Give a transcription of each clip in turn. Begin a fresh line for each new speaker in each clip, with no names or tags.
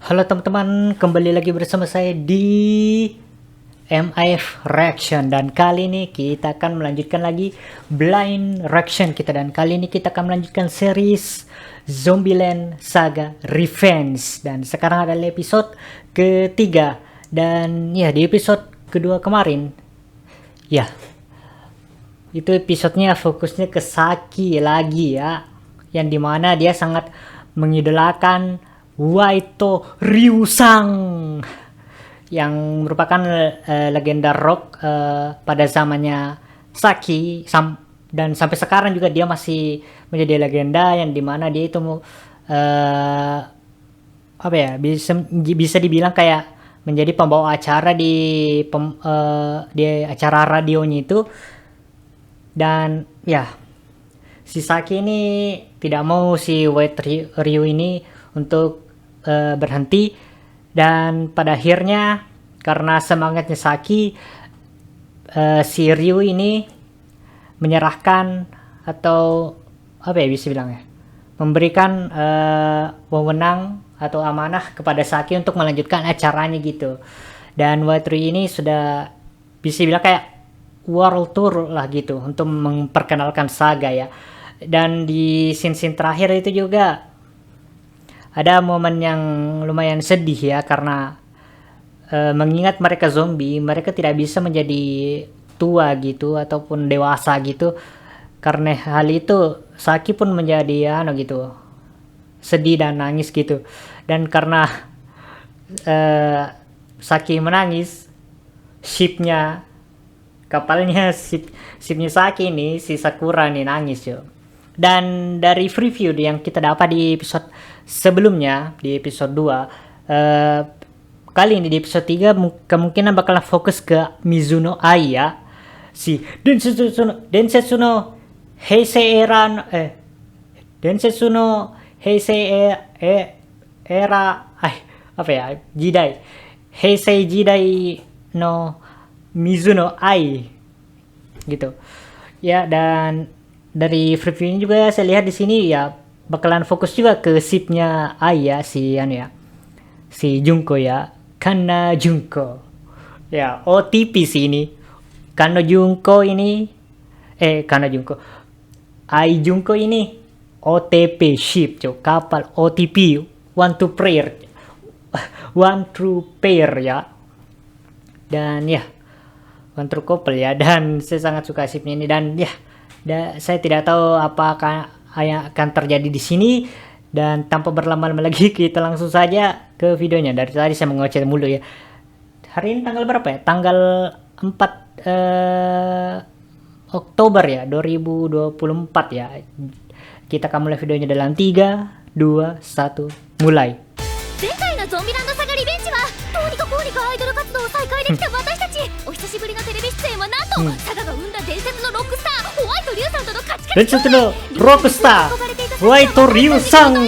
Halo teman-teman, kembali lagi bersama saya di MIF Reaction. Dan kali ini kita akan melanjutkan lagi blind reaction kita. Dan kali ini kita akan melanjutkan series Zombieland Saga Revenge. Dan sekarang adalah episode ketiga. Dan ya, di episode kedua kemarin, ya, itu episodenya fokusnya ke Saki lagi ya, yang dimana dia sangat mengidolakan Waito Ryusang yang merupakan legenda rock pada zamannya Saki, dan sampai sekarang juga dia masih menjadi legenda, yang dimana dia itu apa ya, bisa dibilang kayak menjadi pembawa acara di acara radionya itu. Dan ya, si Saki ini tidak mau si White Ryu ini untuk berhenti, dan pada akhirnya karena semangatnya Saki, si Ryu ini menyerahkan atau apa ya bisa bilang ya, memberikan wewenang atau amanah kepada Saki untuk melanjutkan acaranya gitu. Dan White Ryu ini sudah bisa bilang kayak world tour lah gitu untuk memperkenalkan Saga ya. Dan di scene-scene terakhir itu juga ada momen yang lumayan sedih ya, karena mengingat mereka zombie, mereka tidak bisa menjadi tua gitu ataupun dewasa gitu. Karena hal itu Saki pun menjadi gitu, sedih dan nangis gitu. Dan karena Saki menangis, kapalnya shipnya Saki ini, si Sakura nih nangis yo. Dan dari preview yang kita dapat di episode sebelumnya, di episode 2, kali ini di episode 3 kemungkinan bakalan fokus ke Mizuno Ai ya, si Densetsu no Heisei era apa ya, Jidai Heisei Jidai no Mizuno Ai gitu ya. Dan dari previewnya juga saya lihat di sini ya bakalan fokus juga ke shipnya Ai ya, si Junko ya, Kanna Junko ya, OTP sih ini. Kanna Junko Ai Junko ini OTP ship kapal OTP, one to pair ya. Dan ya, one true couple ya, dan saya sangat suka shipnya ini. Dan ya, saya tidak tahu apa yang akan terjadi di sini. Dan tanpa berlama-lama lagi, kita langsung saja ke videonya. Dari tadi saya mengoceh mulu ya. Hari ini tanggal berapa ya? Tanggal 4 Oktober ya, 2024 ya. Kita akan mulai videonya dalam 3, 2, 1, mulai.
ゾンビランドサガリベンジはどうにかこうにかアイドル活動を再開できた私たち、お久しぶりのテレビ出演はなんと、サガが生んだ伝説のロックスターホワイトリュウさんとの価値観。伝説のロックスターホワイトリュウさんと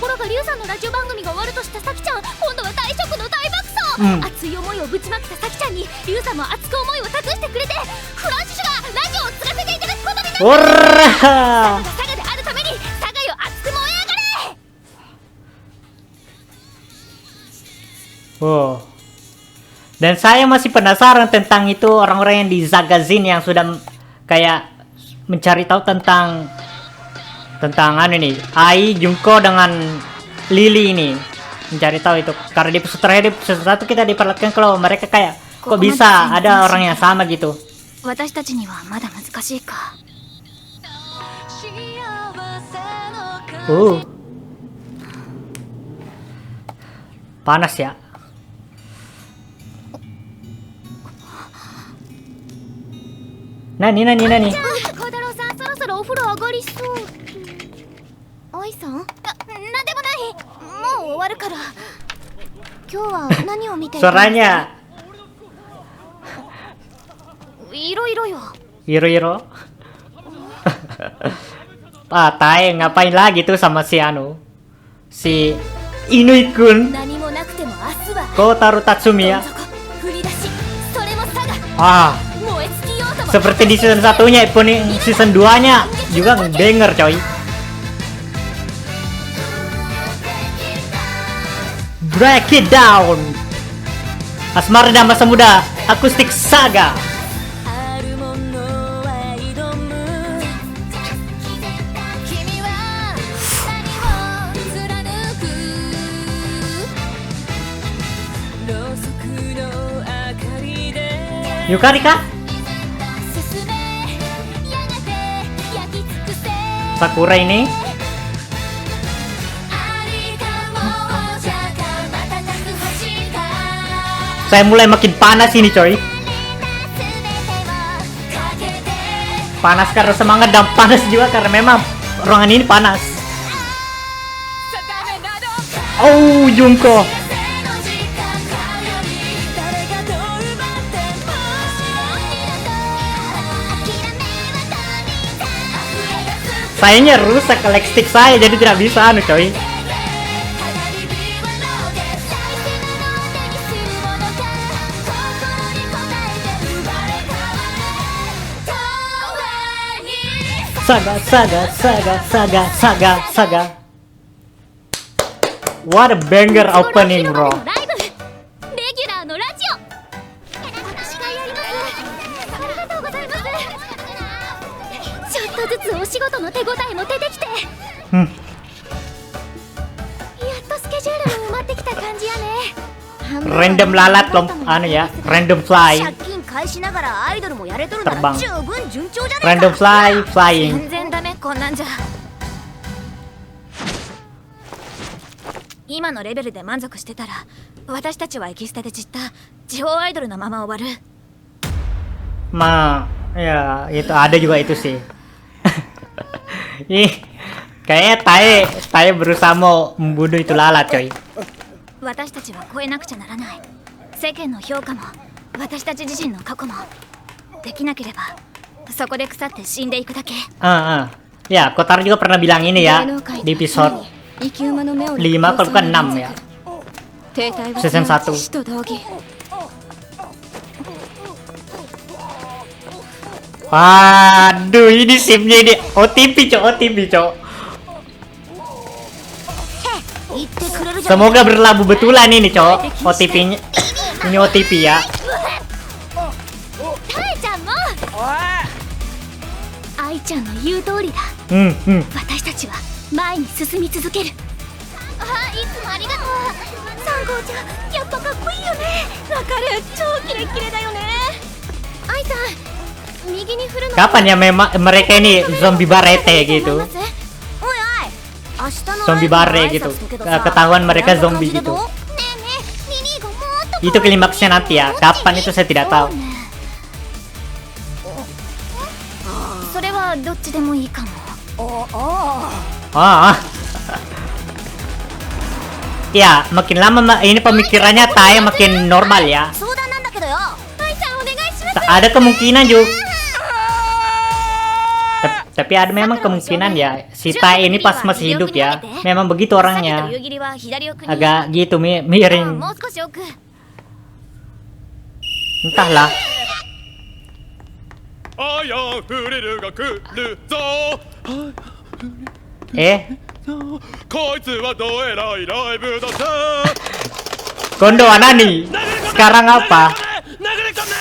ころがリュウさんのラジオ番組が終わるとしたサキちゃん、今度は大食の大爆走、熱い思いをぶちまけたサキちゃんにリュウさんも熱く思いを託してくれて、フランシュシュがラジオを継がせていただくことになった。おらー、サガであるためにサガよ熱く燃え上がれ。
Oh. Dan saya masih penasaran tentang itu orang-orang yang di Zagazin yang sudah kayak mencari tahu tentang ini Ai, Junko dengan Lily ini, mencari tahu itu. Karena di episode terakhir, di episode 1 kita diperlihatkan kalau mereka kayak kok bisa ada orang yang sama gitu. Panas ya. Nani.
小太郎さん、そろそろお風呂上がりそう。愛さん？なんでもない。もう終わるから。今日は何を見ている？
Suaranya
いろいろよ。
Iro. Tai ngapain lagi tuh sama si Inui-kun, Kotaro Tatsumi ya. Seperti di season 1-nya pun season 2-nya juga denger coy. Break it down. Asmara dan Masa Muda Akustik Saga.
あるものは挑む君は何を貫くろうそくの明かりで
Yukari kah?
進めやがて焼き尽くせ
Sakura ini.
ありかもじゃか瞬く星か
Saya mulai makin panas ini coy. Panas karena semangat dan panas juga karena memang ruangan ini panas. Oh, Junko. Sayangnya rusak elastik saya jadi tidak bisa anu coy. Saga. What a banger opening, bro.
レギュラーのラジオ私がやりますありがとうございますちょっとずつお仕事の手応えも出てきてやっとスケジュールも埋まってきた感じやね
Random lalat lom, anu ya, random fly,
借金返しながらアイドルもやれとるな
Terbang
ら十分順調じゃねえ
random
か
fly, flying.
全然ダメこんなんじゃ今のレベルで満足してたら私たちはエキスタで散った地方アイドルのまま終わる
Ma, ya itu ada juga itu sih. Ih, kayaknya Tae berusaha mau membunuh itu lalat coy.
私たちは超えなくちゃならない世間の評価も私たち自身の過去もできなければそこで腐って死んでいくだけ
Ya, Kotaro juga pernah bilang ini ya di episode 5 kalau bukan 6 ya. Season 1. Waduh, ini simnya ini OTP cok. Semoga berlabuh betulan ini cok. OTP-nya. Ini OTP ya.
タエちゃんも愛ちゃんの言う通りだ 私たちは前に進み続けるあ、いつもありがとうサンゴーちゃんやっぱかっこいいよねわかる超キレッキレだよね愛さん右に振るの
Kapan ya mereka ini zombie barete gitu.
おいおい明日の
Zombie bare gitu. Ketahuan mereka zombie gitu.
ねえねえミニーがもっと
Itu klimaksnya nanti ya. Kapan itu saya tidak tahu.
それはどっちでもいいかも
Ya, makin lama ini pemikirannya Tae makin normal ya.
相談なんだけどよ愛さんお願いします
Ada kemungkinan juga. Tapi ada memang kemungkinan ya si Tae ini pas masih hidup ya. Memang begitu orangnya. Agak gitu miring.
もう少し奥
Entahlah.
アヤンフリルが来るぞ こいつはどえらいライブだぜ
Kondo wa nani? Sekarang apa?
流れ込め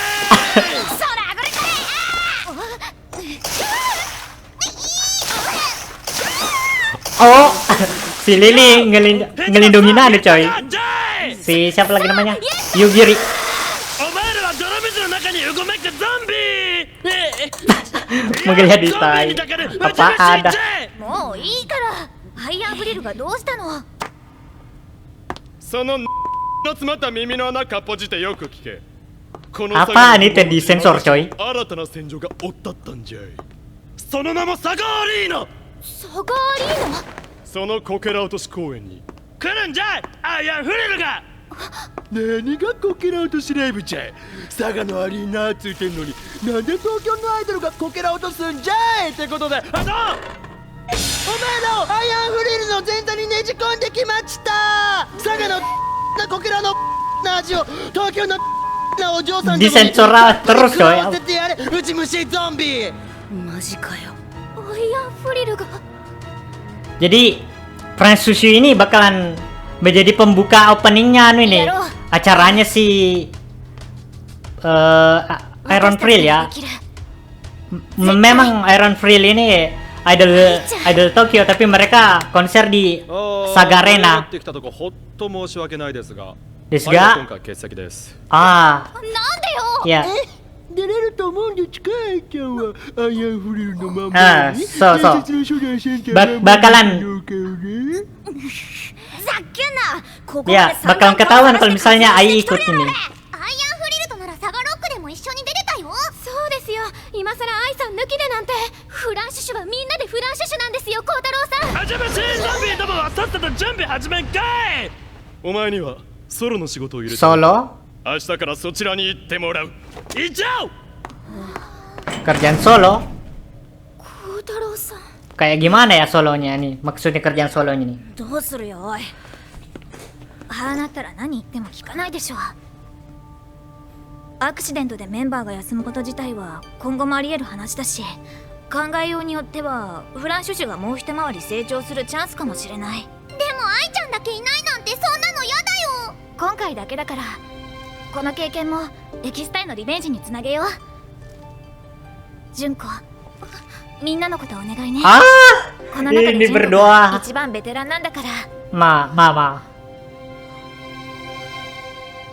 Oh, si Lily ngelindungin anu coy. Si siapa lagi namanya? Yugiri.
お前らは泥水の中にうごめくゾンビ
Mengelihat di Tai. Apa ada?
もういいからアイアンフリルがどうしたの
そのの詰まった耳の穴かっぽじてよく聞けこの
Apa nih tadi sensor coy?
新たな戦場がおったったんじゃいその名もサガーリーナ
サガーリーナ
そのこけら落とし公園に来るんじゃいアイアンフリルが何がこけら落としライブじゃい佐賀のアリーナついてんのになんで東京のアイドルがこけら落とすんじゃいってことであそうお前らをアイアンフリルの前座にねじ込んできました佐賀のこけらの味を東京のお嬢さん
Disensor terus coy.
食わせてやれうち虫ゾンビ
マジかよアイアンフリルが
Jadi Prince Sushi ini bakalan menjadi pembuka openingnya anu ini.
Yaro.
Acaranya si Iron Frill ya. Memang Iron Frill ini idol Tokyo, tapi mereka konser di Saga Arena.
ってきたとこほっと申し訳ないですが、
です
我が今
が、
回欠席です。
ah,
なんでよ
ya.
出れると思うんですか、愛ちゃんは。アイアンフリルのまん
あ
まに
そうそう
伝説の初代センター
bakalan
の顔ね。
ざっけんなここ
Ya, bakalan ketahuan kalau misalnya Ai ikut ini.
アイアンフリルとならサガロックでも一緒に出てたよ。そうですよ、今さらアイさん抜きでなんて。フランシュシュはみんなでフランシュシュなんですよ、孝太郎さん。
はじめしゾンビどもはさっさと準備始めんかい。お前にはソロの仕事を入れて
Solo,
明日からそちらに行ってもらう。行っちゃおう。
kerjaan solo.
孝太郎さん
Kayak gimana ya solonya nih? Maksudnya kerjaan solonya nih.
どうするよおい。ああなったら何言っても聞かないでしょ。アクシデントでメンバーが休むこと自体は今後もあり得る話だし、考えようによってはフランシュシュがもう一回り成長するチャンスかもしれない。でもアイちゃんだけいないなんてそんなの嫌だよ。今回だけだからこの経験もエキスタへのリベンジにつなげよう。純子、みんなのことお願いね。
Ah,
この中で
ini
純子
berdoa.
が一番ベテランなんだから。
Ma.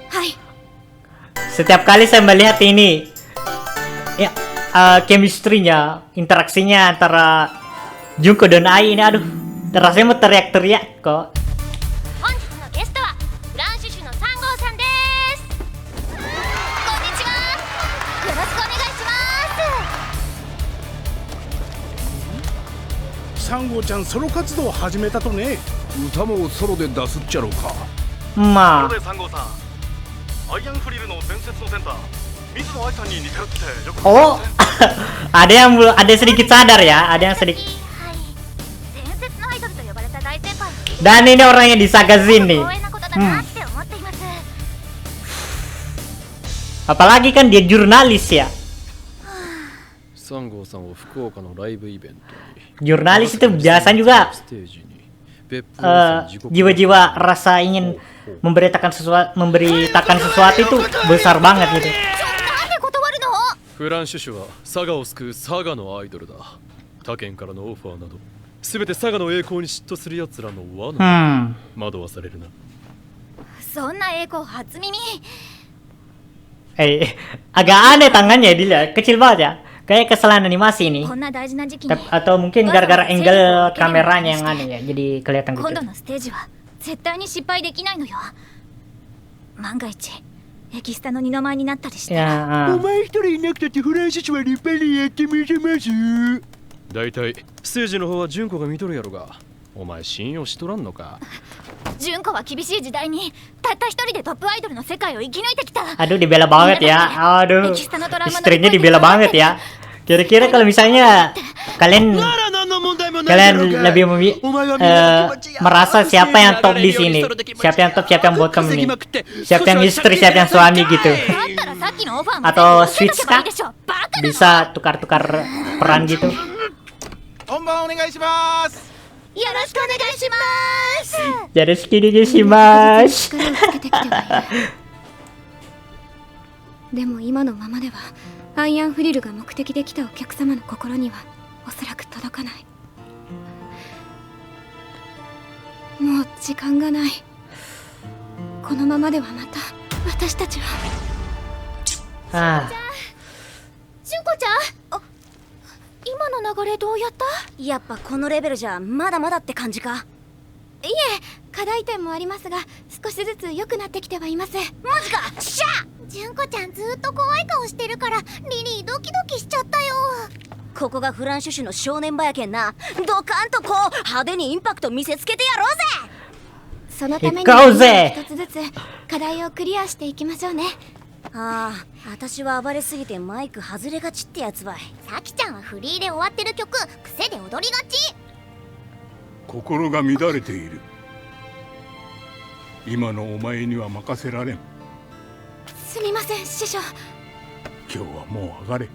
はい。
Setiap kali saya melihat ini, ya, chemistry-nya, interaksinya antara Junko dan Ai ini, aduh, rasanya mau teriak-teriak kok.
本日のゲストはフランシュシュの3号さんです。こんにちは。よろしくお願いします。
サンゴちゃんソロ活動を始めたとね。
歌もソロで出すっちゃろうか。
Ma.
で3号さん、アイアンフリルの伝説のセンター水野愛さんに似てるってよく
Oh, ada sedikit sadar ya, ada yang sedikit.
はい。伝説のアイドルと呼ばれた大先輩。
Dan ini orangnya di Saga Zin nih.
光栄なことだなって思っています。
Apalagi kan dia jurnalis ya.
3号さんを福岡のライブイベントに
Jurnalis itu biasanya juga
ステージに別府
jiwa-jiwa rasa ingin memberitakan sesuatu itu besar banget gitu.
ちょっとなんで断るの？
フランシュシュは佐賀を救う佐賀のアイドルだ。他県からのオファーなど全て佐賀の栄光に嫉妬する奴らの罠惑わされるな。
そんな栄光初耳。
Agak aneh tangannya dia, kecil banget ya. Kayak kesalahan animasi ini.
こんな大事な時期に
Atau mungkin gara-gara angle kameranya yang aneh ya, jadi kelihatan
今度
gitu.
のステージは絶対に失敗できないのよ。万が一エキスタの二の舞になったりして。
Ya,
お前一人いなくたってフランシュシュは立派にやってみせます。大体ステージの方は純子が見とるやろが、お前信用しとらんのか。
純子は厳しい時代にたった一人でトップアイドルの世界を生き抜いてきた。
aduh dibela banget ya. Aduh, istrinya dibela banget ya. Kira-kira kalau misalnya kalian lebih merasa siapa yang top di sini, siapa yang top, siapa yang bottom nih, siapa yang istri, siapa yang suami gitu,
だったらさっきのオファーも
atau
全部受け
switch
とけばい
kah?
いでしょ。バカだ。
Bisa tukar-tukar peran gitu.
本番お願いします。
よろしくお願いします。
Jadi segini shimasu.
力をつけてきてはいる。でも今のままではアイアンフリルが目的で来たお客様の心にはおそらく届かない。もう時間がない。このままではまた私たちは。
Ah,
純子ちゃん、今の流れどうやった？やっぱこのレベルじゃまだまだって感じか？いえ、課題点もありますが少しずつ良くなってきてはいます。マジか？しゃ！純子ちゃんずっと怖い顔してるからリリードキドキしちゃったよ。ここがフランシュシュの正念場やけんな。ドカンとこう派手にインパクト見せつけてやろうぜ。そのために
行こうぜ。
一つずつ課題をクリアしていきましょうね。ああ、私は暴れすぎてマイク外れがちってやつばい。さきちゃんはフリーで終わってる曲癖で踊りがち。
心が乱れている。今のお前には任せられん。
すみません師匠。
今日はもう上がれ。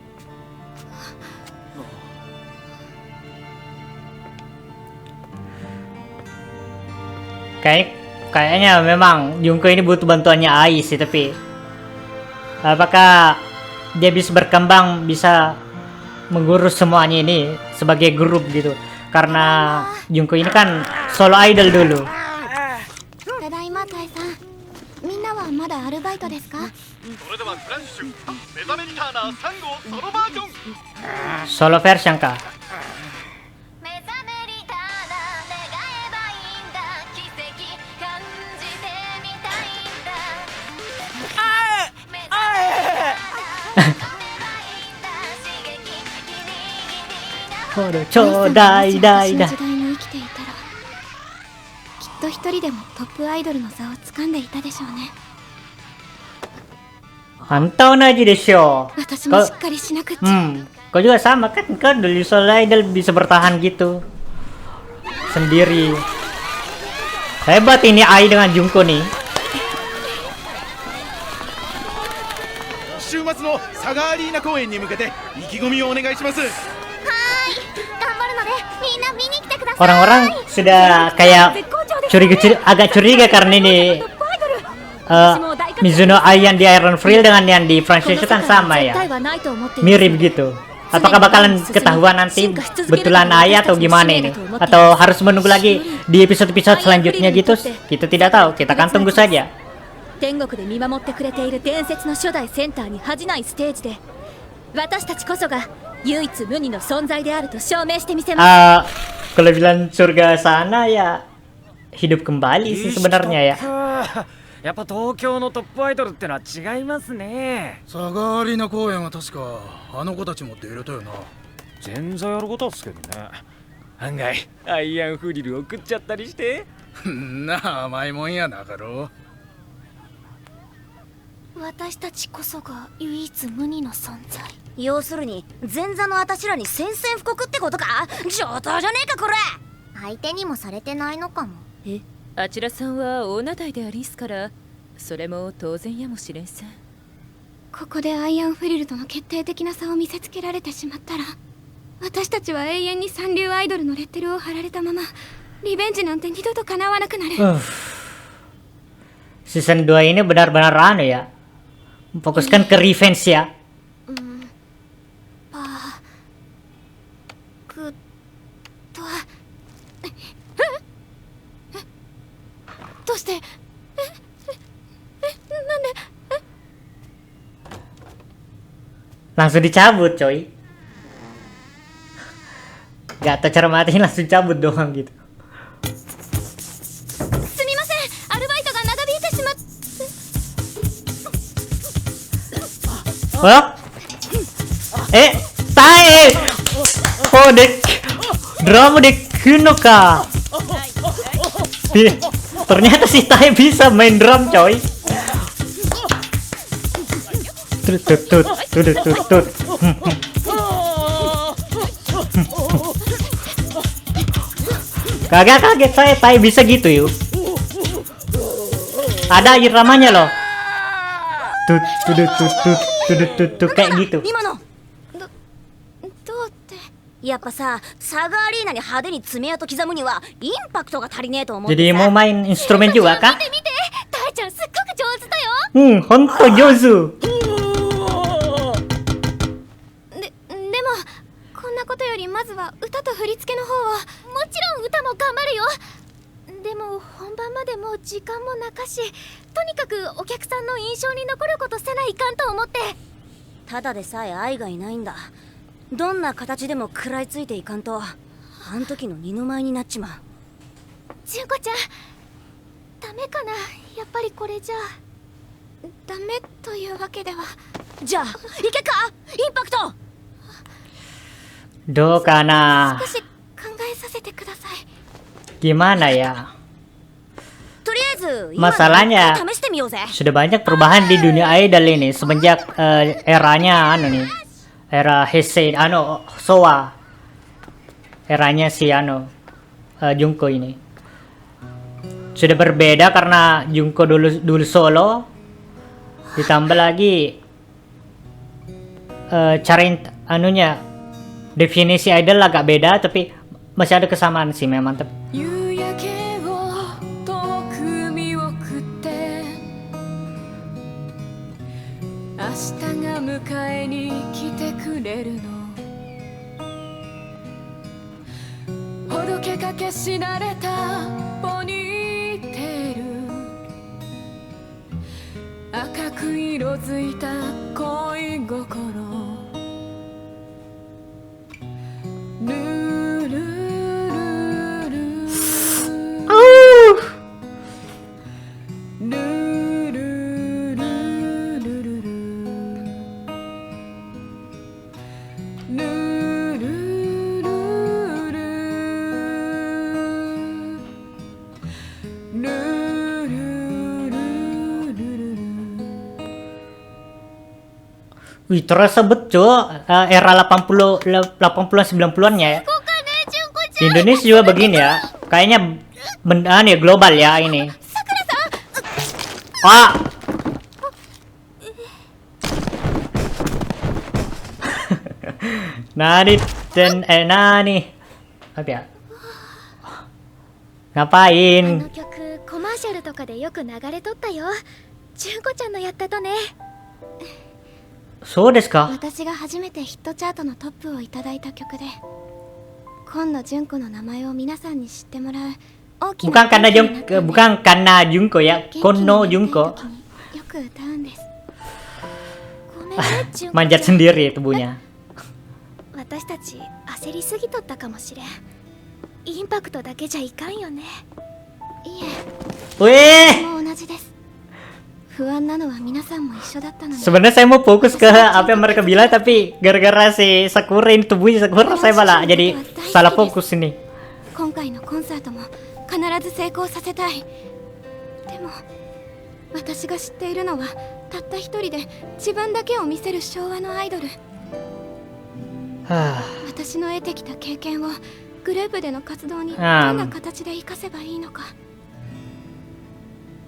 kayak Kayaknya memang Junko ini butuh bantuannya Ai sih, tapi apakah dia bisa berkembang, bisa mengurus semuanya ini sebagai grup gitu? Karena Junko ini kan solo idol dulu.
ただいまタイさん、みんなはまだアルバイトですか？
それではフラッシュ目覚めリターナー3号ソロバージョン
Solo version kah?
目覚めリターナー願えばいいんだ、奇跡感じてみたいんだ。目覚めリターナー望めばいいんだ、刺激ギリギリな
これちょうだいだいだ。
時代に生きていたらきっと一人でもトップアイドルの座を掴んでいたでしょうね。
Pantau aja deh show.
私もしっかりしなくっちゃ。
Kau juga sama kan? Kau dulu solo idol bisa bertahan gitu sendiri. Hebat ini Ai dengan Junko nih.
週末のサガアリーナ公演に向けて意気込みをお願いします。
頑張るのでみんな見に来てください。
Orang-orang sudah kayak agak curiga karena ini Mizuno Ai yang di Iron Frill dengan yang di franchise itu kan sama ya, mirip gitu. Apakah bakalan ketahuan nanti betulan Ai atau gimana ini? Atau harus menunggu lagi di episode-episode selanjutnya gitu? Kita tidak tahu, kita akan tunggu saja.
天国で見守ってくれている伝説の初代センターに恥じないステージで私たちこそが唯一無二の存在であると証明してみせます。
Kalau bilang surga sana ya hidup kembali sih sebenarnya ya.
やっぱ東京のトップアイドルってのは違いますね。
サガアリーナ公演は確かあの子たちも出入れたよな。
前座やることっすけどね。案外アイアンフリル送っちゃったりして。
んな甘いもんやなかろう。
私たちこそが唯一無二の存在。
要するに前座のあたしらに宣戦布告ってことか。上等じゃねえかこれ。
相手にもされてないのかも。
え、あちらさんは女体でありんすから、それも当然やもしれんせん。
ここでアイアンフリルとの決定的な差を見せつけられてしまったら、私たちは永遠に三流アイドルのレッテルを貼られたままリベンジなんて二度と叶わなくなる。
Season 2 ini benar-benar anu ya, fokuskan ke revenge ya.
どうしてなんで
Langsung dicabut coy. Gak tau cara mati, langsung cabut doang gitu.
すみません、アルバイトが長引いてしまっ。
Oh? Tae! Oh, drama dek kuno kah? Ternyata si Tae bisa main drum coy. Tut tut tut tut tut tut. Kagak kaget saya Tae bisa gitu yuk. Ada iramanya loh. Tut tut tut tut tut tut tut kayak gitu.
今の
どうって。
やっぱさ、サガアリーナに派手に爪痕刻むにはインパクトが足りねえと思って
Jadi
さ。
mau main instrumen juga kah?
見て見て、タイちゃんすっごく上手だよ。
Honto Jozu.
でもこんなことよりまずは歌と振り付けの方を。もちろん歌も頑張るよ。でも本番までもう時間もなかし、とにかくお客さんの印象に残ることせないかんと思って。
ただでさえ愛がいないんだ。どんな形でも食らいついていかんと、あん時の二の舞になっちまう。
純子ちゃん、ダメかな。やっぱりこれじゃダメというわけでは。
じゃあいけか、インパクト。
Do kana.
少し考えさせてください。
Gimana ya?
とりあえず
Masalahnya
試してみようぜ。
sudah banyak perubahan di dunia idol ini semenjak eranya anu nih. Era Heisei Sowa. Eranya si Junko ini. Sudah berbeda karena Junko dulu solo. Ditambah lagi cara anunya, definisi idol agak beda tapi masih ada kesamaan sih memang.
夕焼けを遠く見迎えに来てくれるのほどけかけしなれたポニーテール赤く色づいた恋心ルールルールルルルルルルルル
Wih, terasa betul era 80 90-an ya. Di Indonesia juga begini ya. Kayaknya beneran ya global ya ini. Ah. Nani Nani. Apa ya? Ngapain?
あの曲コマーシャルとかでよく流れとったよ。純子ちゃんのやったとね。
そうですか。
私が初めてヒットチャートのトップをいただいた曲で、今野純子の名前を皆さんに知ってもらう大きな
bukan karena Junko ya, Kono Junko.
よく歌うんです。ごめんね、純子。
Manjat sendiri tubuhnya.
私たち焦りすぎとったかもしれん。インパクトだけじゃいかんよね。いえ、もう同じです。不安なのは皆さんも一緒だったのに。
Sebenarnya saya mau fokus ke apa yang mereka bilang, tapi gara-gara si Sakura ini tubuhnya Sakura, saya malah jadi salah fokus ini.
今回のコンサートも必ず成功させたい。でも私が知っているのはたった一人で自分だけを見せる昭和のアイドル。私の得てきた経験をグループでの活動にどんな形で活かせばいいのか。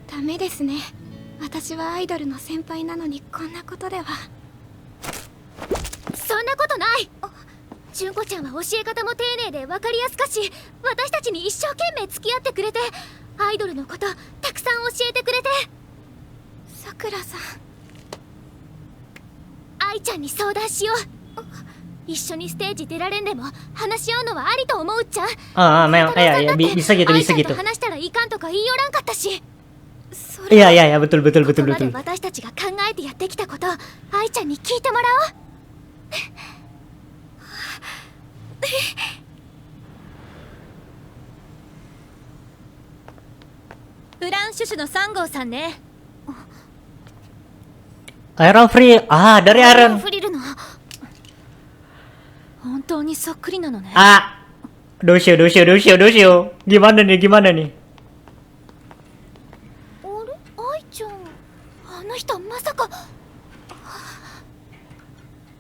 ダメですね。私はアイドルの先輩なのにこんなことでは。そんなことない。純子ちゃんは教え方も丁寧で分かりやすかし、私たちに一生懸命付き合ってくれて、アイドルのことたくさん教えてくれて。さくらさん、愛ちゃんに相談しよう。一緒にステージ出られんでも話し合うのはありと思うっちゃ。
memang ya bisa gitu bisa gitu.
話したらいかんとか言いよらんかったし。
Iya betul.
私たちが考えてやってきたこと、愛ちゃんに聞いてもらおう。
フランシュシュの3号さんね。
Iron Free, dari Iron.
フリルの。
本当にそっくりなのね。
どうしよう。Gimana nih?
愛ちゃん、あの人まさか。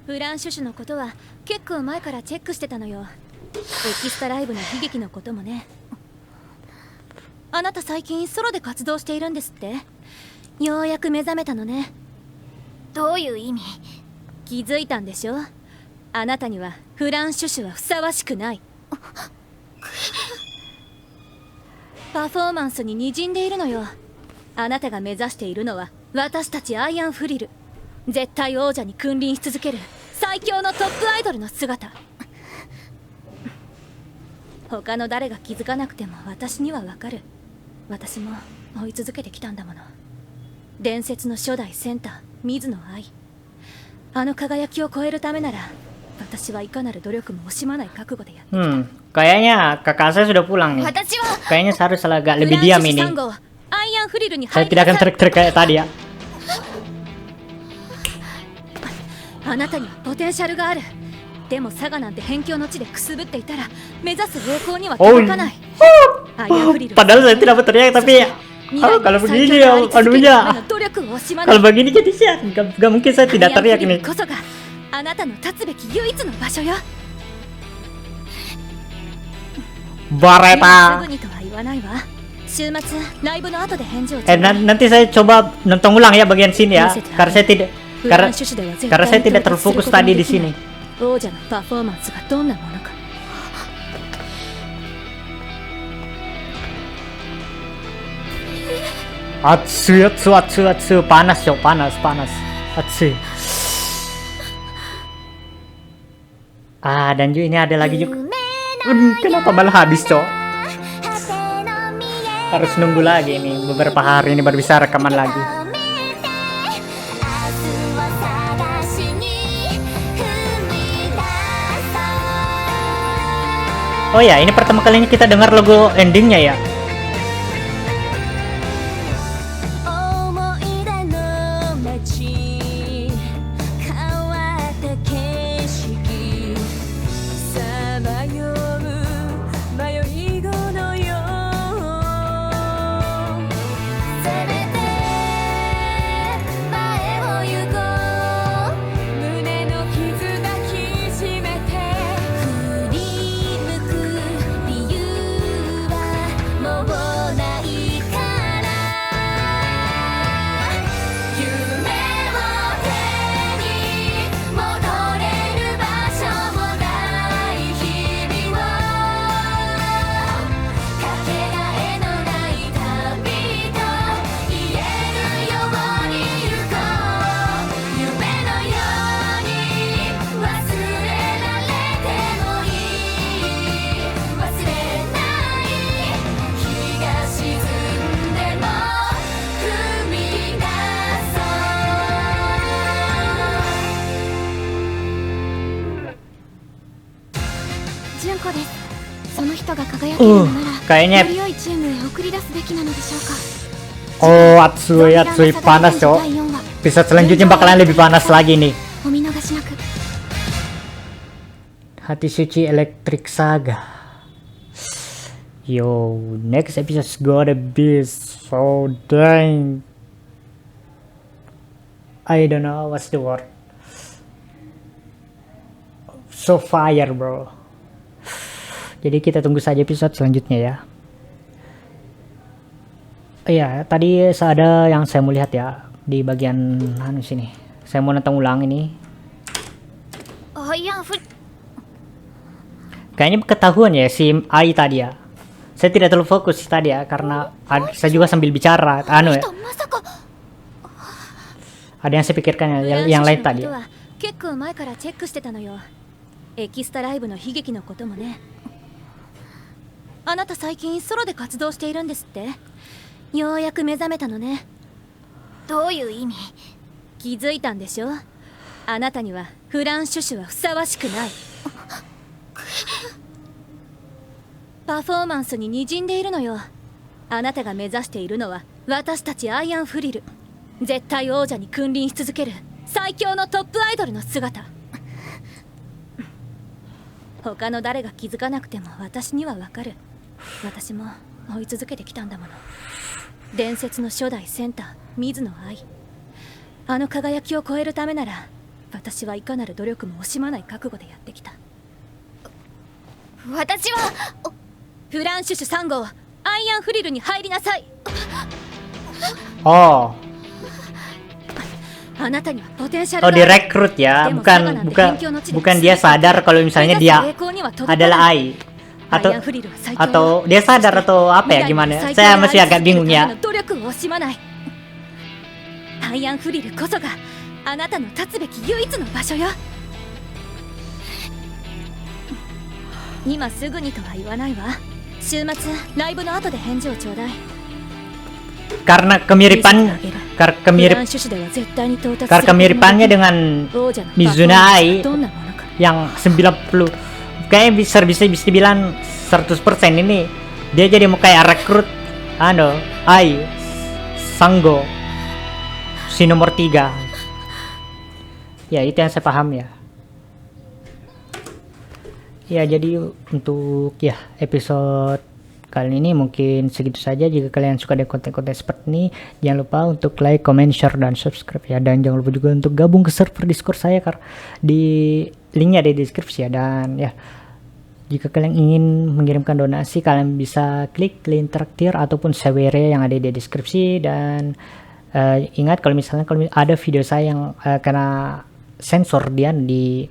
フランシュシュのことは結構前からチェックしてたのよ。エキストライブの悲劇のこともね。あなた最近ソロで活動しているんですって。ようやく目覚めたのね。
どういう意味？
気づいたんでしょ。あなたにはフランシュシュはふさわしくない。パフォーマンスに滲んでいるのよ。あなたが目指しているのは私たちアイアンフリル、絶対王者に君臨し続ける最強のトップアイドルの姿。他の誰が気づかなくても私にはわかる。私も追い続けてきたんだもの。伝説の初代センター水野愛。あの輝きを超えるためなら私はいかなる努力も惜しまない覚悟でやってきた。
Kayaknya kakak saya sudah pulang nih. Kayaknya saya harus agak lebih diam ini. Saya tidak akan teriak kayak tadi ya.
あなたにはポテンシャルがある。でも佐賀なんて辺境の地でくすぶっていたら目指す栄光には届かない。
Padahal saya tidak berteriak tapi kalau begini ya anunya. Kalau begini jadi saya gak mungkin saya tidak teriak nih.
あなたの立つべき唯一の場所よ。
Bareta.
すぐにとは言わないわ。週末ライブの後で返事を。
nanti saya coba nonton ulang ya bagian sini ya. Karena saya tidak terfokus tadi di sini.
王者のパフォーマンスがどんなものか。
熱い、panas yo, panas. Atsuy. Dan juga ini ada lagi juga. Kenapa malah habis, Cok? Harus nunggu lagi ini beberapa hari ini baru bisa rekaman lagi. Oh ya, ini pertama kalinya kita dengar logo endingnya ya. Kayaknya Atsui panas, Cok. Episode selanjutnya bakalan lebih panas lagi nih. Hati Suci Electric Saga. Yo, next episode's gotta be so dang. I don't know what's the word. So fire, bro. Jadi kita tunggu saja episode selanjutnya ya. Iya, tadi ada yang saya mau lihat ya di bagian sini. Saya mau nonton ulang ini. Kayaknya ketahuan ya si Ai tadi ya. Saya tidak terlalu fokus tadi ya karena saya juga sambil bicara. Ya. Ada yang saya pikirkan ya, yang lain tadi.
エキストライブの悲劇のこともね。あなた最近ソロで活動しているんですって？ようやく目覚めたのね。
どういう意味？
気づいたんでしょ？あなたにはフランシュシュはふさわしくない。パフォーマンスに滲んでいるのよ。あなたが目指しているのは私たちアイアンフリル、絶対王者に君臨し続ける最強のトップアイドルの姿。他の誰が気づかなくても私にはわかる。私も追い続けてきたんだもの。伝説の初代センター水野愛。あの輝きを超えるためなら私はいかなる努力も惜しまない覚悟でやってきた。
私は
フランシュシュ3号アイアンフリルに入りなさい。
Oh.
Oh,
direkrut ya, bukan dia sadar kalau misalnya dia adalah Ai atau dia sadar atau apa ya, gimana? Saya masih agak bingung ya.
アイアンフリルこそがあなたの立つべき唯一の場所よ。今すぐにとは言わないわ。週末ライブの後で返事をちょうだい。
Karena kemiripannya dengan Mizuna Ai yang 90, kayaknya bisa dibilang 100% ini dia jadi mau kayak rekrut Ai Sanggo si nomor 3 ya, itu yang saya paham ya. Ya, jadi untuk ya episode kali ini mungkin segitu saja. Jika kalian suka dengan konten-konten seperti ini, jangan lupa untuk like, comment, share, dan subscribe ya. Dan jangan lupa juga untuk gabung ke server Discord saya di linknya ada di deskripsi ya. Dan ya, jika kalian ingin mengirimkan donasi, kalian bisa klik link traktir ataupun share yang ada di deskripsi. Dan ingat kalau misalnya ada video saya yang kena sensor di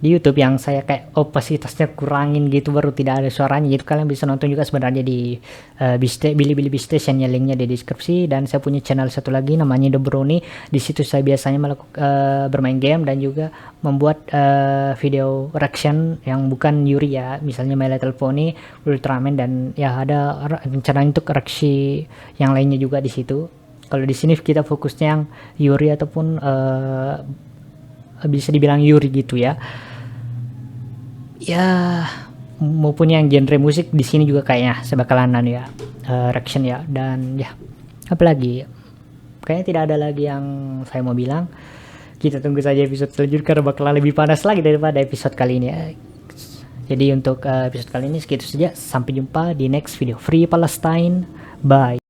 di YouTube yang saya kayak opasitasnya kurangin gitu baru tidak ada suaranya gitu. Kalian bisa nonton juga sebenarnya di Bilibili Station, linknya di deskripsi. Dan saya punya channel satu lagi namanya The Brony. Di situ saya biasanya bermain game dan juga membuat video reaction yang bukan Yuri ya, misalnya My Little Pony, Ultraman, dan ya ada rencana untuk reaksi yang lainnya juga di situ. Kalau di sini kita fokusnya yang Yuri ataupun bisa dibilang Yuri gitu ya. Ya maupun yang genre musik di sini juga kayaknya saya bakalan ya reaction ya. Dan ya apalagi kayaknya tidak ada lagi yang saya mau bilang. Kita tunggu saja episode selanjutnya karena bakalan lebih panas lagi daripada episode kali ini ya. Jadi untuk episode kali ini segitu saja, sampai jumpa di next video. Free Palestine, bye.